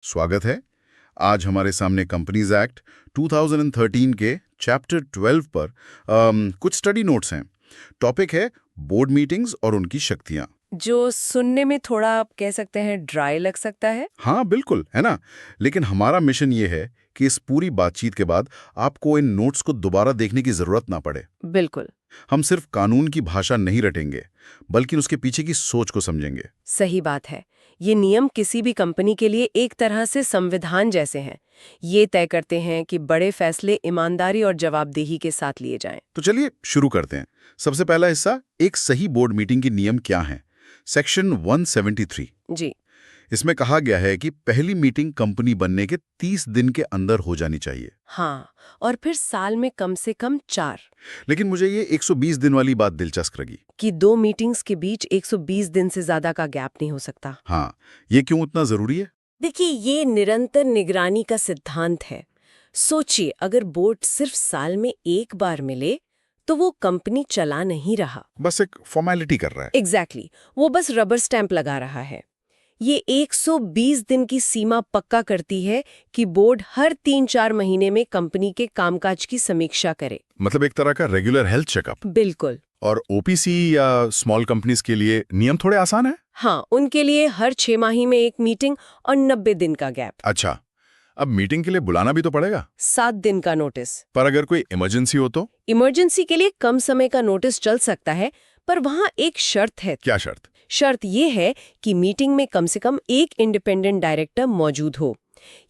स्वागत है। आज हमारे सामने कंपनीज एक्ट 2013 के चैप्टर 12 पर कुछ स्टडी नोट्स हैं। टॉपिक है बोर्ड मीटिंग्स और उनकी शक्तियां। जो सुनने में थोड़ा आप कह सकते हैं ड्राई लग सकता है। हाँ बिल्कुल, है ना। लेकिन हमारा मिशन ये है कि इस पूरी बातचीत के बाद आपको इन नोट्स को दोबारा देखने की जरूरत ना पड़े। बिल्कुल हम सिर्फ कानून की भाषा नहीं रटेंगे, बल्कि उसके पीछे की सोच को समझेंगे। सही बात है। ये नियम किसी भी कंपनी के लिए एक तरह से संविधान जैसे हैं। ये तय करते हैं कि बड़े फैसले ईमानदारी और जवाबदेही के साथ लिए जाएं। तो चलिए शुरू करते हैं। सबसे पहला हिस्सा, एक सही बोर्ड मीटिंग के नियम क्या हैं। सेक्शन 173। जी इसमें कहा गया है कि पहली मीटिंग कंपनी बनने के 30 दिन के अंदर हो जानी चाहिए। हाँ, और फिर साल में कम से कम 4। लेकिन मुझे ये 120 दिन वाली बात दिलचस्प लगी। कि 2 मीटिंग्स के बीच 120 दिन से ज्यादा का गैप नहीं हो सकता। हाँ, ये क्यों इतना जरूरी है? देखिए, ये निरंतर निगरानी का सिद्धांत है। सोचिए, अगर बोर्ड सिर्फ साल में एक बार मिले तो वो कंपनी चला नहीं रहा। बस एक फॉर्मेलिटी कर रहा है। एग्जैक्टली वो बस रबर स्टैंप लगा रहा है। ये 120 दिन की सीमा पक्का करती है कि बोर्ड हर 3-4 महीने में कंपनी के कामकाज की समीक्षा करे। मतलब एक तरह का रेगुलर हेल्थ चेकअप। बिल्कुल। और ओपीसी या स्मॉल कंपनीज के लिए नियम थोड़े आसान है। हाँ, उनके लिए हर 6 माही में एक मीटिंग और 90 दिन का गैप। अच्छा, अब मीटिंग के लिए बुलाना भी तो पड़ेगा। 7 दिन का नोटिस। पर अगर कोई इमरजेंसी हो तो? इमरजेंसी के लिए कम समय का नोटिस चल सकता है, पर वहाँ एक शर्त है। क्या शर्त? शर्त ये है कि मीटिंग में कम से कम एक इंडिपेंडेंट डायरेक्टर मौजूद हो।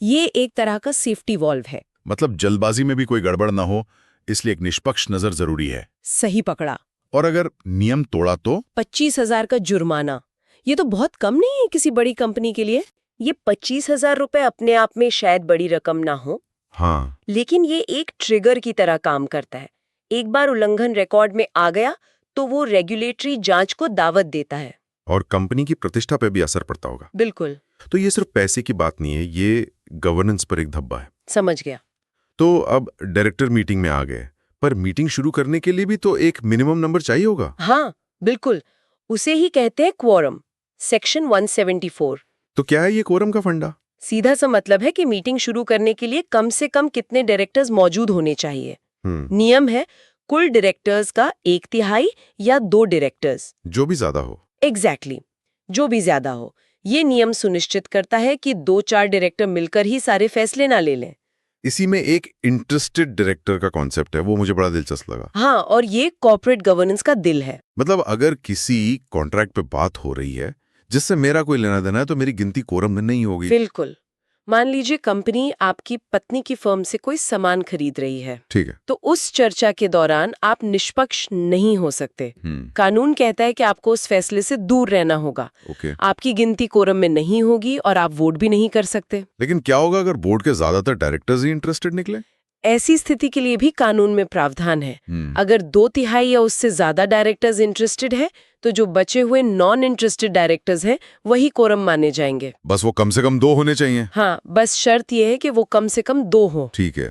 ये एक तरह का सेफ्टी वॉल्व है। मतलब जल्दबाजी में भी कोई गड़बड़ ना हो, इसलिए एक निष्पक्ष नजर जरूरी है। सही पकड़ा। और अगर नियम तोड़ा तो? 25,000 का जुर्माना। ये तो बहुत कम नहीं है किसी बड़ी कंपनी के लिए। ये 25,000 रुपए अपने आप में शायद बड़ी रकम ना हो, हाँ, लेकिन ये एक ट्रिगर की तरह काम करता है। एक बार उल्लंघन रिकॉर्ड में आ गया तो वो रेगुलेटरी जांच को दावत देता है। और कंपनी की प्रतिष्ठा पे भी असर पड़ता होगा। बिल्कुल। तो ये सिर्फ पैसे की बात नहीं है, ये गवर्नेंस पर एक धब्बा है। समझ गया। तो अब डायरेक्टर मीटिंग में आ गए, पर मीटिंग शुरू करने के लिए भी तो एक मिनिमम नंबर चाहिए होगा। हाँ बिल्कुल, उसे ही कहते हैं क्वोरम। सेक्शन 174। तो क्या है ये कोरम का फंडा? सीधा सा मतलब है कि मीटिंग शुरू करने के लिए कम से कम कितने डायरेक्टर्स मौजूद होने चाहिए। नियम है कुल डायरेक्टर्स का 1/3 या 2 डायरेक्टर्स। जो भी ज्यादा हो। एग्जैक्टली जो भी ज्यादा हो। ये नियम सुनिश्चित करता है कि 2-4 डायरेक्टर मिलकर ही सारे फैसले ना ले लें। इसी में एक इंटरेस्टेड डायरेक्टर का कॉन्सेप्ट है, वो मुझे बड़ा दिलचस्प लगा। हाँ, और ये कॉर्पोरेट गवर्नेंस का दिल है। मतलब अगर किसी कॉन्ट्रैक्ट पे बात हो रही है जिससे मेरा कोई लेना देना है, तो मेरी गिनती कोरम में नहीं होगी। बिल्कुल। मान लीजिए कंपनी आपकी पत्नी की फर्म से कोई सामान खरीद रही है। ठीक है। तो उस चर्चा के दौरान आप निष्पक्ष नहीं हो सकते। कानून कहता है कि आपको उस फैसले से दूर रहना होगा। ओके। आपकी गिनती कोरम में नहीं होगी और आप वोट भी नहीं कर सकते। लेकिन क्या होगा अगर बोर्ड के ज्यादातर डायरेक्टर्स ही इंटरेस्टेड निकले? ऐसी स्थिति के लिए भी कानून में प्रावधान है। अगर 2/3 या उससे ज्यादा डायरेक्टर्स इंटरेस्टेड है, तो जो बचे हुए नॉन इंटरेस्टेड डायरेक्टर्स हैं वही कोरम माने जाएंगे। बस वो कम से कम 2 होने चाहिए। हाँ, बस शर्त यह है कि वो कम से कम 2 हो। ठीक है।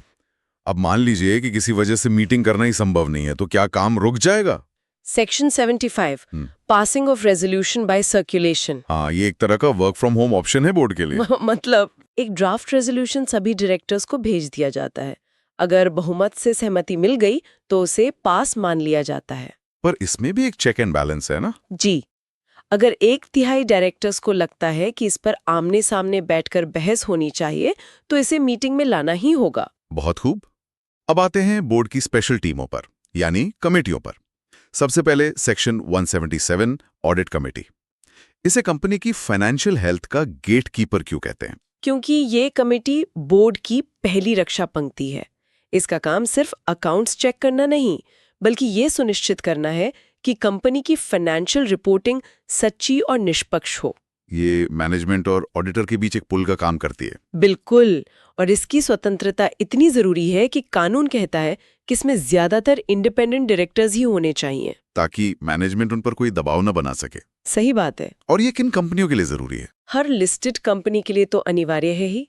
अब मान लीजिए कि किसी वजह से मीटिंग करना ही संभव नहीं है, तो क्या काम रुक जाएगा? Section 75 passing of resolution bye circulation. हाँ, ये एक तरह का वर्क फ्रॉम होम ऑप्शन है बोर्ड के लिए। मतलब एक ड्राफ्ट रेजोल्यूशन सभी डायरेक्टर्स को भेज दिया जाता है। अगर बहुमत से सहमति मिल गई तो उसे पास मान लिया जाता है। पर इसमें भी एक चेक एंड बैलेंस है ना? जी, अगर 1/3 डायरेक्टर्स को लगता है कि इस पर आमने सामने बैठकर बहस होनी चाहिए, तो इसे मीटिंग में लाना ही होगा। बहुत खूब। अब आते हैं बोर्ड की स्पेशल टीमों पर, यानी कमेटियों पर। सबसे पहले सेक्शन 177 ऑडिट कमेटी। इसे कंपनी की फाइनेंशियल हेल्थ का गेट कीपर क्यों कहते हैं? क्योंकि ये कमेटी बोर्ड की पहली रक्षा पंक्ति है। इसका काम सिर्फ अकाउंट्स चेक करना नहीं, बल्कि ये सुनिश्चित करना है कि कंपनी की फाइनेंशियल रिपोर्टिंग सच्ची और निष्पक्ष हो। ये मैनेजमेंट और ऑडिटर के बीच एक पुल का काम करती है। बिल्कुल, और इसकी स्वतंत्रता इतनी जरूरी है कि कानून कहता है कि इसमें ज्यादातर इंडिपेंडेंट डायरेक्टर्स ही होने चाहिए, ताकि मैनेजमेंट उन पर कोई दबाव न बना सके। सही बात है। और ये किन कंपनियों के लिए जरूरी है? हर लिस्टेड कंपनी के लिए तो अनिवार्य है ही।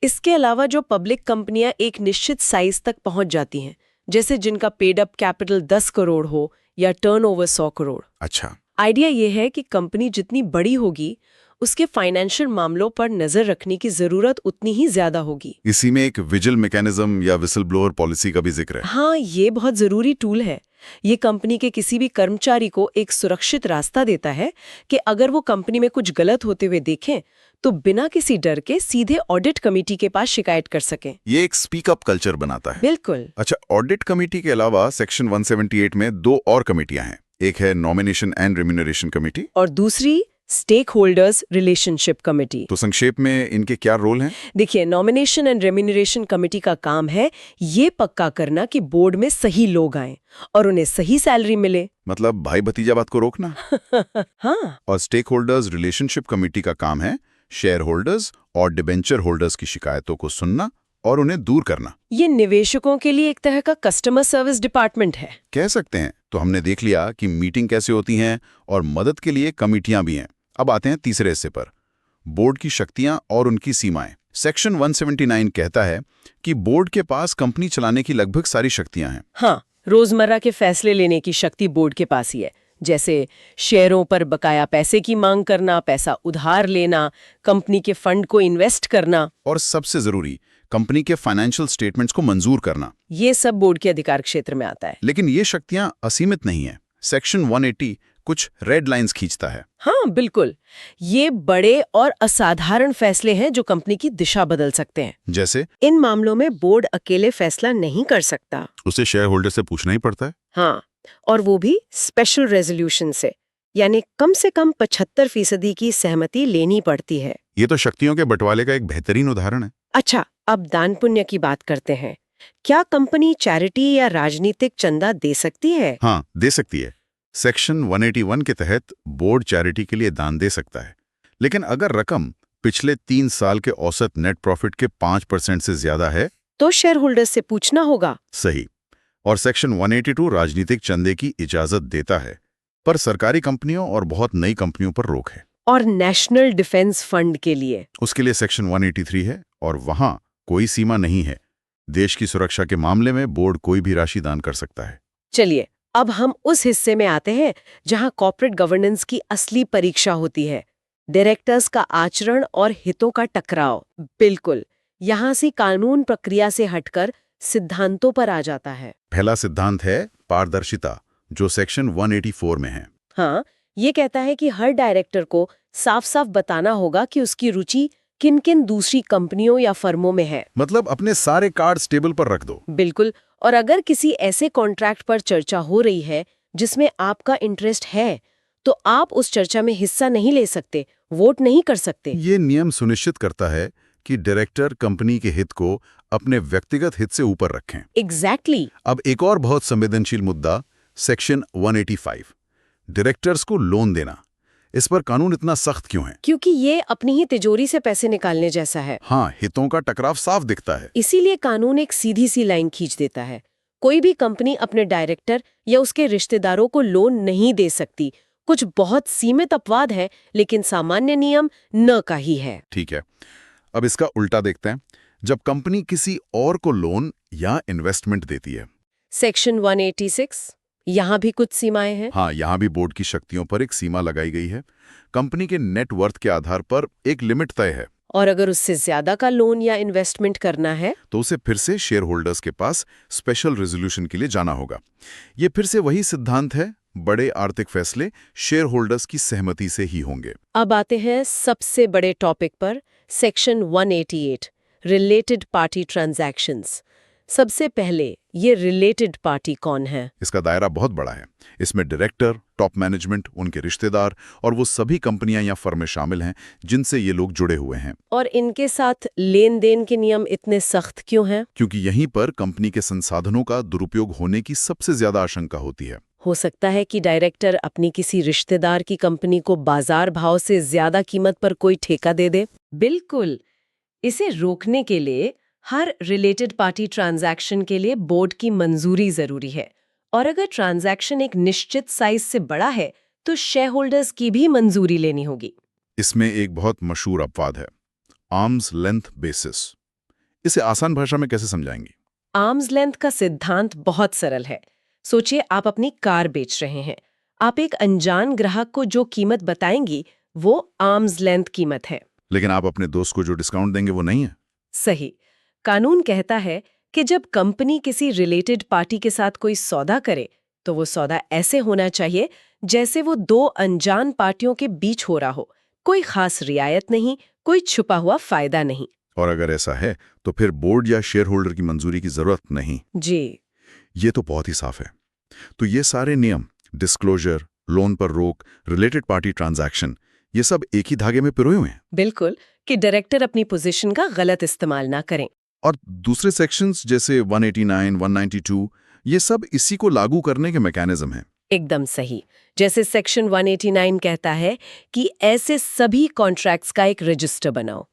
इसके अलावा जो पब्लिक कंपनियां एक निश्चित साइज तक पहुंच जाती हैं, जैसे जिनका पेड अप कैपिटल 10 करोड़ हो या टर्नओवर 100 करोड़। अच्छा। आइडिया ये है कि कंपनी जितनी बड़ी होगी उसके फाइनेंशियल मामलों पर नजर रखने की जरूरत उतनी ही ज्यादा होगी। इसी में एक विजिल मैकेनिज्म या विसल ब्लोअर पॉलिसी का भी जिक्र है। हाँ, ये बहुत जरूरी टूल है। ये कंपनी के किसी भी कर्मचारी को एक सुरक्षित रास्ता देता है कि अगर वो कंपनी में कुछ गलत होते हुए देखें तो बिना किसी डर के सीधे ऑडिट कमेटी के पास शिकायत कर सकें। ये एक स्पीक अप कल्चर बनाता है। बिल्कुल। अच्छा, ऑडिट कमेटी के अलावा सेक्शन 178 में 2 और कमेटियां हैं। एक है नॉमिनेशन एंड रिम्यूनरेशन कमेटी और दूसरी स्टेक होल्डर्स रिलेशनशिप कमेटी। तो संक्षेप में इनके क्या रोल हैं? देखिए, नॉमिनेशन एंड रेम्यूनरेशन कमेटी का काम है ये पक्का करना कि बोर्ड में सही लोग आएं और उन्हें सही सैलरी मिले। मतलब भाई भतीजावाद को रोकना। हाँ, और स्टेक होल्डर्स रिलेशनशिप कमेटी का काम है शेयर होल्डर्स और डिबेंचर होल्डर्स की शिकायतों को सुनना और उन्हें दूर करना। ये निवेशकों के लिए एक तरह का कस्टमर सर्विस डिपार्टमेंट है, कह सकते हैं। तो हमने देख लिया कि मीटिंग कैसे होती हैं और मदद के लिए कमेटियां भी हैं। अब आते हैं तीसरे हिस्से पर, बोर्ड की शक्तियां और उनकी सीमाएं। सेक्शन 179 कहता है कि बोर्ड के पास कंपनी चलाने की लगभग सारी शक्तियां हैं। हाँ, रोजमर्रा के फैसले लेने की शक्ति बोर्ड के पास ही है, जैसे शेयरों पर बकाया पैसे की मांग करना, पैसा उधार लेना, कंपनी के फंड को इन्वेस्ट करना और सबसे जरूरी, कंपनी के फाइनेंशियल स्टेटमेंट्स को मंजूर करना। ये सब बोर्ड के अधिकार क्षेत्र में आता है। लेकिन ये शक्तियां असीमित नहीं है। सेक्शन 180 कुछ रेड लाइंस खींचता है। हाँ, बिल्कुल। ये बड़े और असाधारण फैसले हैं जो कंपनी की दिशा बदल सकते हैं। जैसे इन मामलों में बोर्ड अकेले फैसला नहीं कर सकता। उसे शेयर होल्डर से पूछना ही पड़ता है। हाँ, और वो भी स्पेशल रेजोल्यूशन से, यानी कम से कम 75% की सहमति लेनी पड़ती है। ये तो शक्तियों के बंटवारे का एक बेहतरीन उदाहरण है। अच्छा, अब दान पुण्य की बात करते हैं। क्या कंपनी चैरिटी या राजनीतिक चंदा दे सकती है? हाँ, दे सकती है। सेक्शन 181 के तहत बोर्ड चैरिटी के लिए दान दे सकता है, लेकिन अगर रकम पिछले 3 साल के औसत नेट प्रॉफिट के 5% से ज्यादा है तो शेयर होल्डर्स से पूछना होगा। सही। और सेक्शन 182 राजनीतिक चंदे की इजाजत देता है, पर सरकारी कंपनियों और बहुत नई कंपनियों पर रोक है। और नेशनल डिफेंस फंड के लिए? उसके लिए सेक्शन 183 है और वहां कोई सीमा नहीं है। देश की सुरक्षा के मामले में बोर्ड कोई भी राशि दान कर सकता है। चलिए, अब हम उस हिस्से में आते हैं जहां कॉर्पोरेट गवर्नेंस की असली परीक्षा होती है, डायरेक्टर्स का आचरण और हितों का टकराव। बिल्कुल, यहां से कानून प्रक्रिया से हटकर सिद्धांतों पर आ जाता है। पहला सिद्धांत है पारदर्शिता, जो सेक्शन 184 में है। हाँ, ये कहता है कि हर डायरेक्टर को साफ साफ बताना होगा कि उसकी रुचि किन किन दूसरी कंपनियों या फर्मों में है। मतलब अपने सारे कार्ड्स टेबल पर रख दो। बिल्कुल। और अगर किसी ऐसे कॉन्ट्रैक्ट पर चर्चा हो रही है जिसमें आपका इंटरेस्ट है, तो आप उस चर्चा में हिस्सा नहीं ले सकते, वोट नहीं कर सकते। ये नियम सुनिश्चित करता है कि डायरेक्टर कंपनी के हित को अपने व्यक्तिगत हित से ऊपर रखें। एग्जैक्टली। अब एक और बहुत संवेदनशील मुद्दा, सेक्शन 185, डायरेक्टर्स को लोन देना। इस पर कानून इतना सख्त क्यों है? क्योंकि ये अपनी ही तिजोरी से पैसे निकालने जैसा है। हाँ, हितों का टकराव साफ दिखता है। इसीलिए कानून एक सीधी सी लाइन खींच देता है। कोई भी कंपनी अपने डायरेक्टर या उसके रिश्तेदारों को लोन नहीं दे सकती। कुछ बहुत सीमित अपवाद है, लेकिन सामान्य नियम न का ही है। ठीक है, अब इसका उल्टा देखते हैं। जब कंपनी किसी और को लोन या इन्वेस्टमेंट देती है, सेक्शन 186, यहाँ भी कुछ सीमाएं हैं। हाँ, यहाँ भी बोर्ड की शक्तियों पर एक सीमा लगाई गई है। कंपनी के नेट वर्थ के आधार पर एक लिमिट तय है, और अगर उससे ज्यादा का लोन या इन्वेस्टमेंट करना है तो उसे फिर से शेयर होल्डर्स के पास स्पेशल रेजोल्यूशन के लिए जाना होगा। ये फिर से वही सिद्धांत है, बड़े आर्थिक फैसले शेयर होल्डर्स की सहमति से ही होंगे। अब आते हैं सबसे बड़े टॉपिक पर, सेक्शन 188, रिलेटेड पार्टी ट्रांजैक्शंस। सबसे पहले, ये रिलेटेड पार्टी कौन है? इसका दायरा बहुत बड़ा है। इसमें डायरेक्टर, टॉप मैनेजमेंट, उनके रिश्तेदार और वो सभी कंपनियां या फर्में शामिल हैं जिनसे ये लोग जुड़े हुए हैं। और इनके साथ लेन देन के नियम इतने सख्त क्यों हैं? क्योंकि यहीं पर कंपनी के संसाधनों का दुरुपयोग होने की सबसे ज्यादा आशंका होती है। हो सकता है कि डायरेक्टर अपनी किसी रिश्तेदार की कंपनी को बाजार भाव से ज्यादा कीमत पर कोई ठेका दे दे। बिल्कुल। इसे रोकने के लिए हर रिलेटेड पार्टी ट्रांजैक्शन के लिए बोर्ड की मंजूरी जरूरी है, और अगर ट्रांजैक्शन एक निश्चित साइज से बड़ा है तो शेयर होल्डर्स की भी मंजूरी लेनी होगी। इसमें एक बहुत मशहूर अपवाद है, आर्म्स लेंथ बेसिस। इसे आसान भाषा में कैसे समझाएंगी? आर्म्स लेंथ का सिद्धांत बहुत सरल है। सोचिए, आप अपनी कार बेच रहे हैं। आप एक अनजान ग्राहक को जो कीमत बताएंगी वो आर्म्स लेंथ कीमत है। लेकिन आप अपने दोस्त को जो डिस्काउंट देंगे वो नहीं है। सही। कानून कहता है कि जब कंपनी किसी रिलेटेड पार्टी के साथ कोई सौदा करे तो वो सौदा ऐसे होना चाहिए जैसे वो दो अनजान पार्टियों के बीच हो रहा हो। कोई खास रियायत नहीं, कोई छुपा हुआ फायदा नहीं। और अगर ऐसा है तो फिर बोर्ड या शेयर होल्डर की मंजूरी की जरूरत नहीं। जी। ये तो बहुत ही साफ है। तो ये सारे नियम, डिस्क्लोजर, लोन पर रोक, रिलेटेड पार्टी ट्रांजैक्शन, ये सब एक ही धागे में पिरोए हुए हैं। बिल्कुल, कि डायरेक्टर अपनी पोजीशन का गलत इस्तेमाल ना करें। और दूसरे सेक्शंस जैसे 189, 192, ये सब इसी को लागू करने के मैकेनिज्म हैं। एकदम सही। जैसे सेक्शन 189 कहता है कि ऐसे सभी कॉन्ट्रैक्ट्स का एक रजिस्टर बनाओ।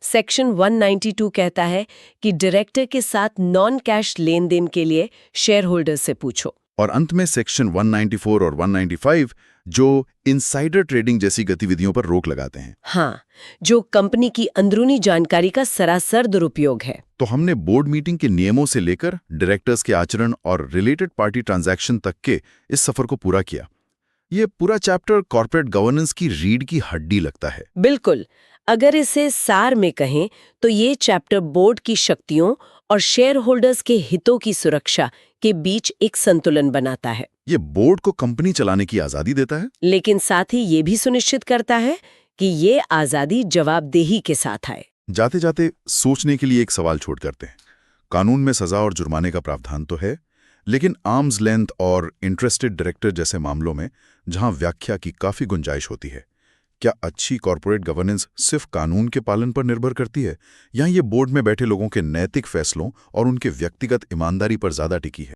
सेक्शन 192 कहता है कि डायरेक्टर के साथ नॉन कैश लेन देन के लिए शेयर होल्डर से पूछो। और अंत में सेक्शन 194 और 195 जो इनसाइडर ट्रेडिंग जैसी गतिविधियों पर रोक लगाते हैं। हाँ, जो कंपनी की अंदरूनी जानकारी का सरासर दुरुपयोग है। तो हमने बोर्ड मीटिंग के नियमों से लेकर डायरेक्टर्स के आचरण और रिलेटेड पार्टी ट्रांजैक्शन तक के इस सफर को पूरा किया। ये पूरा चैप्टर कॉर्पोरेट गवर्नेंस की रीढ़ की हड्डी लगता है। बिल्कुल। अगर इसे सार में कहें तो ये चैप्टर बोर्ड की शक्तियों और शेयर होल्डर्स के हितों की सुरक्षा के बीच एक संतुलन बनाता है। ये बोर्ड को कंपनी चलाने की आजादी देता है, लेकिन साथ ही ये भी सुनिश्चित करता है कि ये आजादी जवाबदेही के साथ आए। जाते जाते सोचने के लिए एक सवाल छोड़ करते हैं। कानून में सजा और जुर्माने का प्रावधान तो है, लेकिन आर्म्स लेंथ और इंटरेस्टेड डायरेक्टर जैसे मामलों में जहां व्याख्या की काफी गुंजाइश होती है, क्या अच्छी कॉर्पोरेट गवर्नेंस सिर्फ कानून के पालन पर निर्भर करती है या ये बोर्ड में बैठे लोगों के नैतिक फैसलों और उनके व्यक्तिगत ईमानदारी पर ज्यादा टिकी है?